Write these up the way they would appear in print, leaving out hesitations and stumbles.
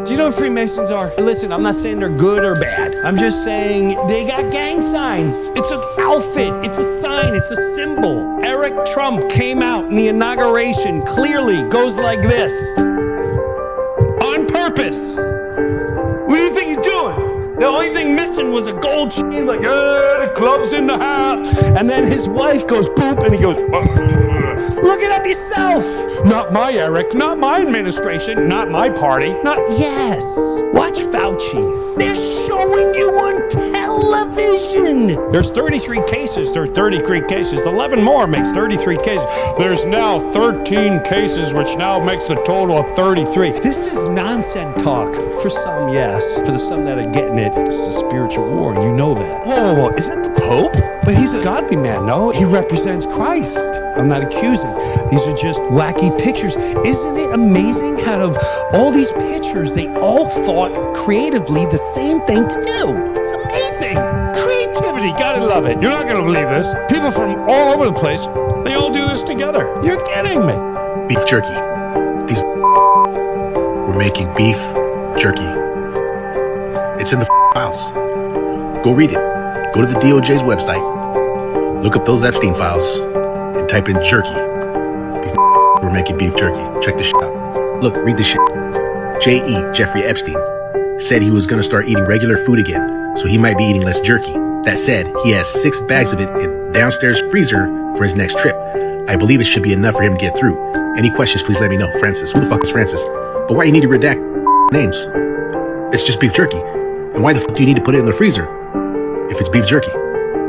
Do you know what Freemasons are? Listen, I'm not saying they're good or bad. I'm just saying they got gang signs. It's an outfit. It's a sign. It's a symbol. Eric Trump came out in the inauguration, clearly goes like this. On purpose. What do you think he's doing? The only thing missing was a gold chain, like, the club's in the house. And then his wife goes boop, and he goes, look it up yourself. Not my Eric, not my administration, not my party. Not, yes. Watch Fauci. They're showing you on television. There's 33 cases. There's 33 cases. 11 more makes 33 cases. There's now 13 cases, which now makes the total of 33. This is nonsense talk. For some, yes. For the some that are getting it, this is a spiritual war. You know that. Whoa. Is that the Pope? But he's a godly man, no? He represents Christ. I'm not accusing. These are just wacky pictures. Isn't it amazing how out of all these pictures, they all thought creatively the same thing to do? It's amazing. Creativity, gotta love it. You're not gonna believe this. People from all over the place, they all do this together. You're kidding me. Beef jerky. These we're making beef jerky. It's in the files. Go read it. Go to the DOJ's website. Look up those Epstein files and type in jerky. These we're making beef jerky. Check this shit out. Look, read this shit. J.E. Jeffrey Epstein said he was going to start eating regular food again, so he might be eating less jerky. That said, he has 6 bags of it in downstairs freezer for his next trip. I believe it should be enough for him to get through. Any questions, please let me know. Francis. Who the fuck is Francis? But why you need to redact names? It's just beef jerky. And why the fuck do you need to put it in the freezer if it's beef jerky?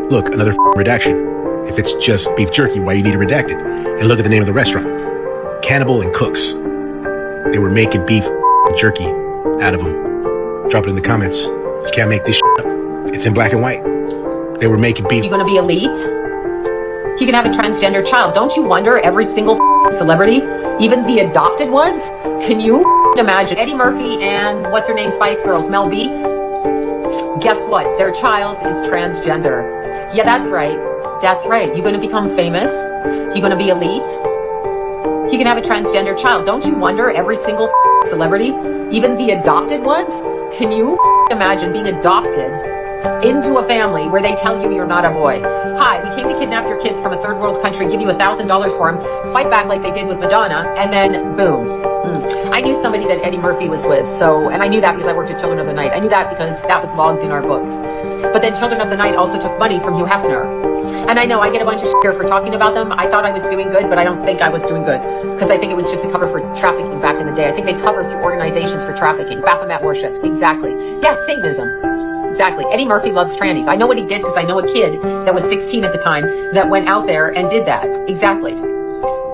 Look, another redaction. If it's just beef jerky, why you need to redact it? And look at the name of the restaurant. Cannibal and Cooks. They were making beef jerky out of them. Drop it in the comments. You can't make this shit up. It's in black and white. They were making beef. You gonna be elite? You can have a transgender child. Don't you wonder every single celebrity, even the adopted ones? Can you imagine Eddie Murphy and what's her name, Spice Girls, Mel B? Guess what? Their child is transgender. Yeah, that's right. That's right. You're gonna become famous. You're gonna be elite. You can have a transgender child. Don't you wonder every single celebrity, even the adopted ones? Can you imagine being adopted into a family where they tell you you're not a boy? Hi, we came to kidnap your kids from a third world country, give you $1,000 for them, fight back like they did with Madonna, and then boom. I knew somebody that Eddie Murphy was with, and I knew that because I worked at Children of the Night. I knew that because that was logged in our books. But then Children of the Night also took money from Hugh Hefner. And I know I get a bunch of shit for talking about them. I thought I was doing good, but I don't think I was doing good because I think it was just a cover for trafficking back in the day. I think they covered through organizations for trafficking, Baphomet worship. Exactly. Yeah, Satanism. Exactly. Eddie Murphy loves trannies. I know what he did because I know a kid that was 16 at the time that went out there and did that. Exactly.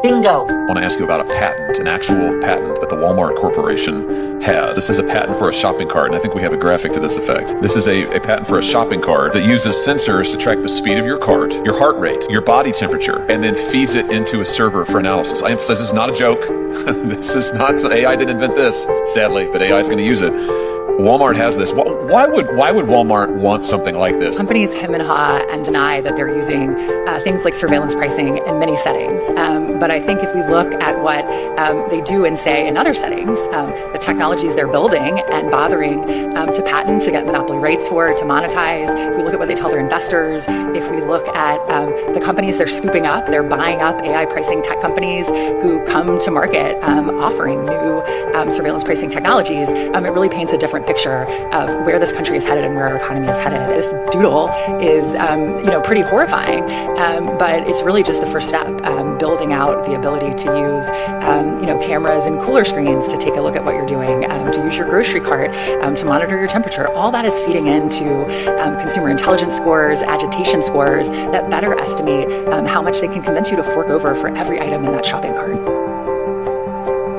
Bingo. I want to ask you about a patent, an actual patent that the Walmart Corporation has. This is a patent for a shopping cart, and I think we have a graphic to this effect. This is a patent for a shopping cart that uses sensors to track the speed of your cart, your heart rate, your body temperature, and then feeds it into a server for analysis. I emphasize this is not a joke. This is not, AI didn't invent this, sadly, but AI is going to use it. Walmart has this. Why would Walmart want something like this? Companies hem and haw and deny that they're using things like surveillance pricing in many settings. But I think if we look at what they do and say in other settings, the technologies they're building and bothering to patent, to get monopoly rights for, to monetize, if we look at what they tell their investors, if we look at the companies they're scooping up, they're buying up AI pricing tech companies who come to market offering new surveillance pricing technologies, it really paints a different picture of where this country is headed and where our economy is headed. This doodle is, pretty horrifying, but it's really just the first step, building out the ability to use, cameras and cooler screens to take a look at what you're doing, to use your grocery cart, to monitor your temperature. All that is feeding into consumer intelligence scores, agitation scores that better estimate how much they can convince you to fork over for every item in that shopping cart.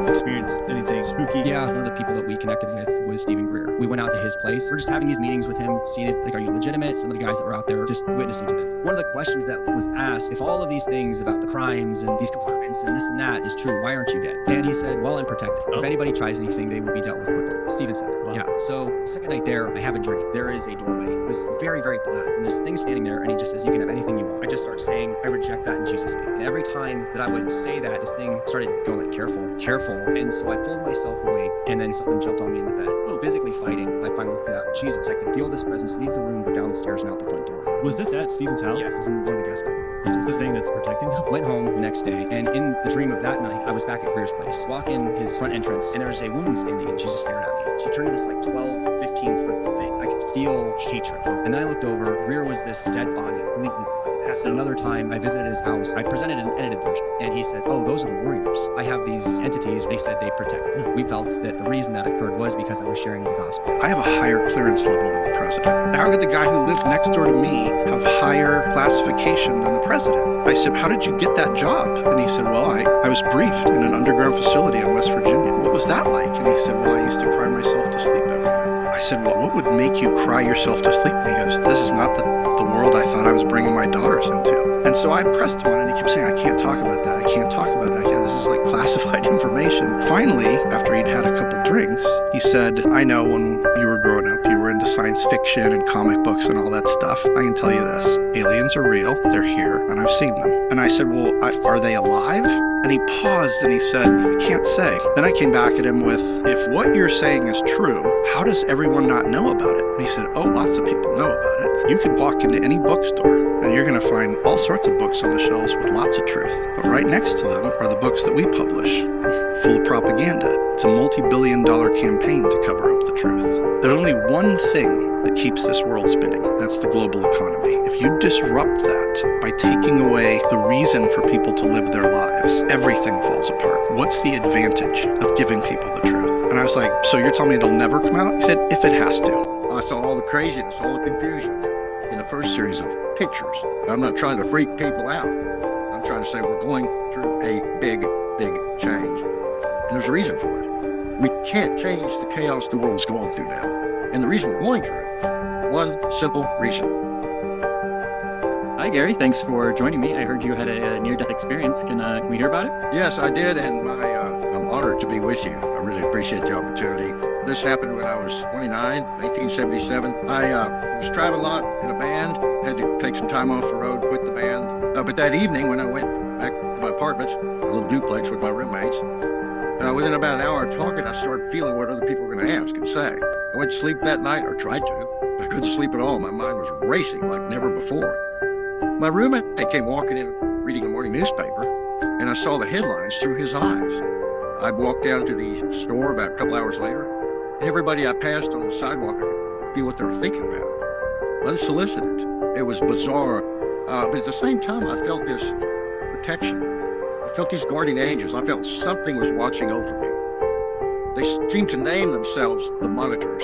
Experienced anything spooky? Yeah, one of the people that we connected with was Stephen Greer. We went out to his place. We're just having these meetings with him, seeing if, are you legitimate? Some of the guys that were out there, just witnessing to them. One of the questions that was asked, if all of these things about the crimes and these compartments and this and that is true, why aren't you dead? And he said, well, I'm protected. If anybody tries anything, they will be dealt with quickly. Stephen said that. Wow. Yeah, so the second night there, I have a dream. There is a doorway. It was very, very black. And there's things standing there, and he just says, you can have anything you want. I just start saying, I reject that in Jesus' name. And every time that I would say that, this thing started going like, careful, careful. And so I pulled myself awake, and then something jumped on me in the bed. Jesus, I could feel this presence leave the room, go down the stairs and out the front door. Was this at Steven's house? Yes, it was in one of the guest bedrooms. Is this the thing that's protecting him? Went home the next day, and in the dream of that night, I was back at Greer's place. Walk in his front entrance, and there's a woman standing, and she's just staring at me. She turned into this like 12, 15-foot thing. I could feel hatred. And then I looked over. Greer was this dead body, completely blood. So another time, I visited his house. I presented an edited version, and he said, "Oh, those are the warriors. I have these entities." They said they protect me. We felt that the reason that occurred was because I was sharing the gospel. I have a higher clearance level than the president. How could the guy who lived next door to me have higher classification than the president? I said, "How did you get that job?" And he said, "Well, I was briefed in an underground facility in West Virginia." "What was that like?" And he said, "Well, I used to cry myself to sleep every night." I said, "Well, what would make you cry yourself to sleep?" And he goes, "This is not the world I thought I was bringing my daughters into." And so I pressed him on it, and he kept saying, "I can't talk about that. I can't talk about it. This is like classified information." Finally, after he'd had a couple drinks, he said, "I know when you were growing up, you were into science fiction and comic books and all that stuff. I can tell you this, aliens are real, they're here, and I've seen them." And I said, "Well, are they alive?" And he paused and he said, "I can't say." Then I came back at him with, "If what you're saying is true, how does everyone not know about it?" And he said, "Oh, lots of people know about it. You could walk into any bookstore and you're going to find all sorts of books on the shelves with lots of truth. But right next to them are the books that we publish, full of propaganda. It's a multi-billion-dollar campaign to cover up the truth. There's only one thing that keeps this world spinning. That's the global economy. If you disrupt that by taking away the reason for people to live their lives, everything falls apart. What's the advantage of giving people the truth?" And I was like, "So you're telling me it'll never come out?" He said, "If it has to." I saw all the craziness, all the confusion in the first series of pictures. I'm not trying to freak people out. I'm trying to say we're going through a big, big change. And there's a reason for it. We can't change the chaos the world's going through now. And the reason we're going through it, one simple reason. Hi, Gary. Thanks for joining me. I heard you had a near-death experience. Can we hear about it? Yes, I did, and I'm honored to be with you. I really appreciate the opportunity. This happened when I was 29, 1977. I was traveling a lot in a band, had to take some time off the road, quit the band. But that evening when I went back to my apartment, a little duplex with my roommates, within about an hour of talking, I started feeling what other people were going to ask and say. I went to sleep that night, or tried to. I couldn't sleep at all. My mind was racing like never before. My roommate came walking in, reading the morning newspaper, and I saw the headlines through his eyes. I walked down to the store about a couple hours later, and everybody I passed on the sidewalk, I could feel what they were thinking about. Unsolicited. It was bizarre. But at the same time, I felt this protection. I felt these guardian angels. I felt something was watching over me. They seemed to name themselves the monitors.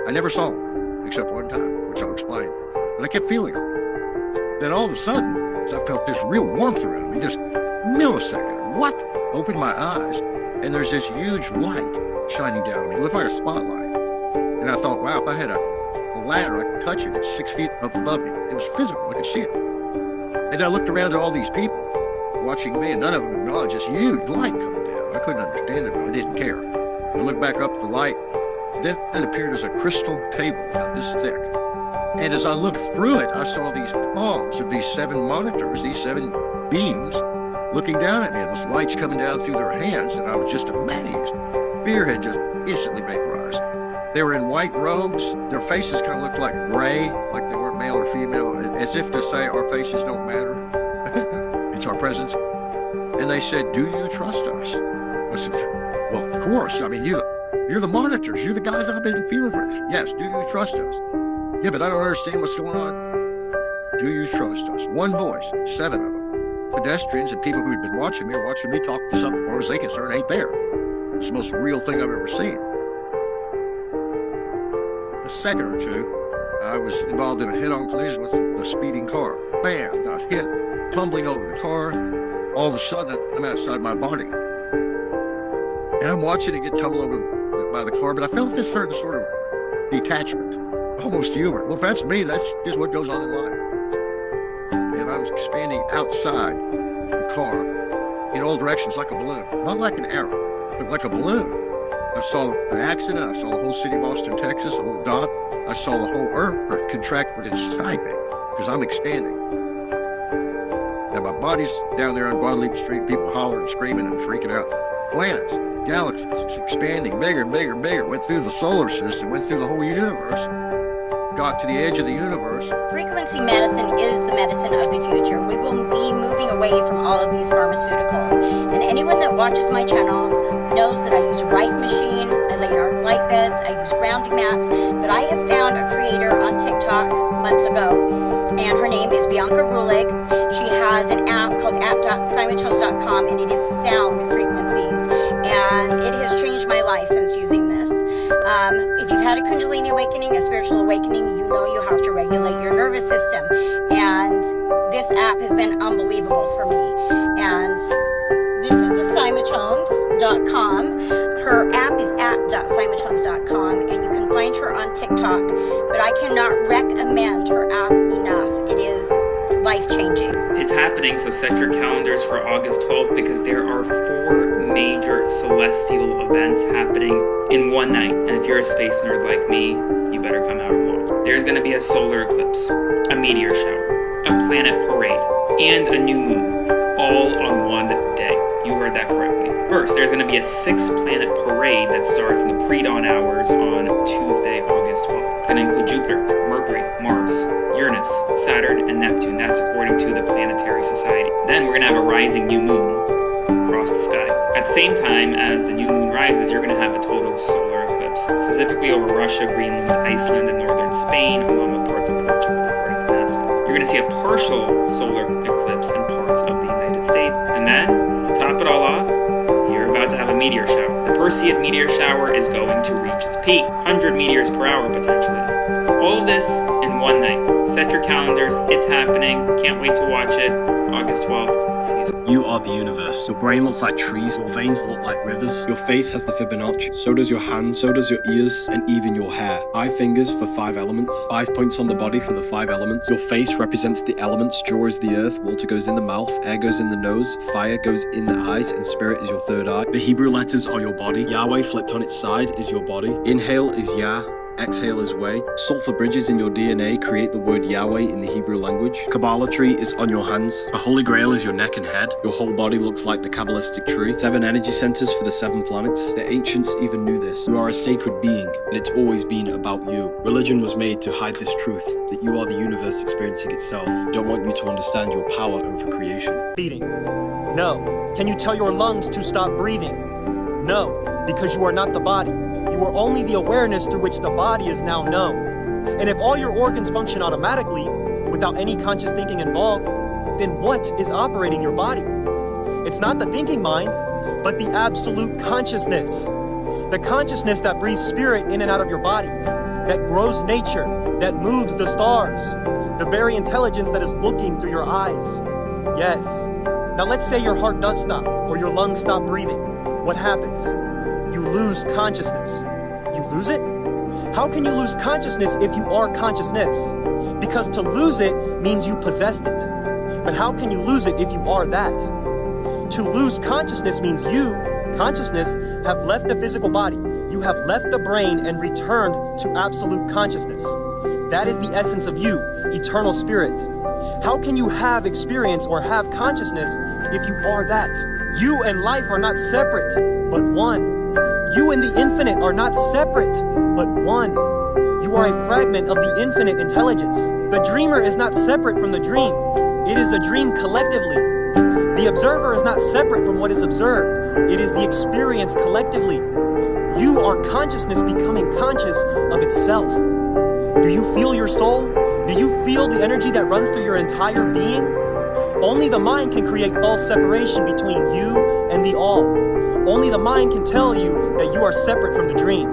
I never saw them, except one time, which I'll explain. But I kept feeling it. Then all of a sudden, I felt this real warmth around me, just millisecond. What? Opened my eyes, and there's this huge light shining down on me. It looked like a spotlight. And I thought, wow, if I had a ladder, I could touch it. It's 6 feet up above me. It was physical. I could see it. And I looked around at all these people watching me, and none of them acknowledged this huge light coming down. I couldn't understand it, but I didn't care. I looked back up at the light. Then it appeared as a crystal table about this thick. And as I looked through it, I saw these palms of these 7 monitors, these 7 beings, looking down at me, and those lights coming down through their hands, and I was just amazed. Fear had just instantly vaporized. They were in white robes. Their faces kind of looked like gray, like they weren't male or female, as if to say our faces don't matter. It's our presence. And they said, "Do you trust us?" I said, "Well, of course. I mean, you're the monitors. You're the guys I've been feeling for. Yes, do you trust us?" "Yeah, but I don't understand what's going on." "Do you trust us?" One voice, 7 of them. Pedestrians and people who had been watching me talk to something, as far as they concerned, ain't there. It's the most real thing I've ever seen. A second or two, I was involved in a head-on collision with a speeding car. Bam! Got hit, tumbling over the car. All of a sudden, I'm outside my body. And I'm watching it get tumbled over by the car, but I felt this certain sort of detachment, almost humor. Well, if that's me, that's just what goes on in life. And I was expanding outside the car in all directions like a balloon. Not like an arrow, but like a balloon. I saw an accident. I saw the whole city of Austin, Texas, a little dot. I saw the whole earth contract within inside me because I'm expanding. And my body's down there on Guadalupe Street, people hollering, screaming, and freaking out. Planets. galaxies. It's expanding bigger, bigger, bigger. Went through the solar system, went through the whole universe, got to the edge of the universe. Frequency medicine is the medicine of the future. We will be moving away from all of these pharmaceuticals. And anyone that watches my channel knows that I use a Rife machine, I lay arc light beds, I use grounding mats, but I have found a creator on TikTok months ago, and her name is Bianca Rulig. She has an app called app.simontones.com, and it is sound frequencies, and it has changed my life since using this. If you've had a Kundalini awakening, a spiritual awakening, you know you have to regulate your nervous system, and this app has been unbelievable for me. And this is the simontones.com. Her app is app.simontones.com, and you can find her on TikTok, but I cannot recommend her app enough. It is life-changing. It's happening, so set your calendars for August 12th because there are 4 major celestial events happening in one night. And if you're a space nerd like me, you better come out and watch. There's going to be a solar eclipse, a meteor shower, a planet parade, and a new moon, all on one day. You heard that correctly. First, there's going to be a 6-planet parade that starts in the pre-dawn hours on Tuesday, August 12th. It's going to include Jupiter, Mercury, Mars, Uranus, Saturn, and Neptune. That's according to the Planetary Society. Then we're going to have a rising new moon across the sky. At the same time as the new moon rises, you're going to have a total solar eclipse, specifically over Russia, Greenland, Iceland, and northern Spain, along with parts of Portugal, according to NASA. You're going to see a partial solar eclipse in parts of the United States. And then, to top it all off, you're about to have a meteor shower. The Perseid meteor shower is going to reach its peak, 100 meteors per hour potentially. All of this in one night. Set your calendars, it's happening. Can't wait to watch it. August 12th. See you soon. You are the universe. Your brain looks like trees, your veins look like rivers, your face has the Fibonacci, so does your hands, so does your ears, and even your hair. 5 fingers for 5 elements, 5 points on the body for the 5 elements. Your face represents the elements, jaw is the earth, water goes in the mouth, air goes in the nose, fire goes in the eyes, and spirit is your 3rd eye. The Hebrew letters are your body. Yahweh flipped on its side is your body. Inhale is Yah. Exhale is way. Sulfur bridges in your DNA create the word Yahweh in the Hebrew language. Kabbalah tree is on your hands. A holy grail is your neck and head. Your whole body looks like the Kabbalistic tree. 7 energy centers for the 7 planets. The ancients even knew this. You are a sacred being, and it's always been about you. Religion was made to hide this truth, that you are the universe experiencing itself. Don't want you to understand your power over creation. Breathing. No. Can you tell your lungs to stop breathing? No, because you are not the body. You are only the awareness through which the body is now known. And if all your organs function automatically, without any conscious thinking involved, then what is operating your body? It's not the thinking mind, but the absolute consciousness. The consciousness that breathes spirit in and out of your body, that grows nature, that moves the stars, the very intelligence that is looking through your eyes. Yes. Now let's say your heart does stop, or your lungs stop breathing. What happens? You lose consciousness. You lose it? How can you lose consciousness if you are consciousness? Because to lose it means you possessed it. But how can you lose it if you are that? To lose consciousness means you, consciousness, have left the physical body. You have left the brain and returned to absolute consciousness. That is the essence of you, eternal spirit. How can you have experience or have consciousness if you are that? You and life are not separate, but one. You and the infinite are not separate, but one. You are a fragment of the infinite intelligence. The dreamer is not separate from the dream. It is the dream collectively. The observer is not separate from what is observed. It is the experience collectively. You are consciousness becoming conscious of itself. Do you feel your soul? Do you feel the energy that runs through your entire being? Only the mind can create false separation between you and the all. Only the mind can tell you that you are separate from the dream.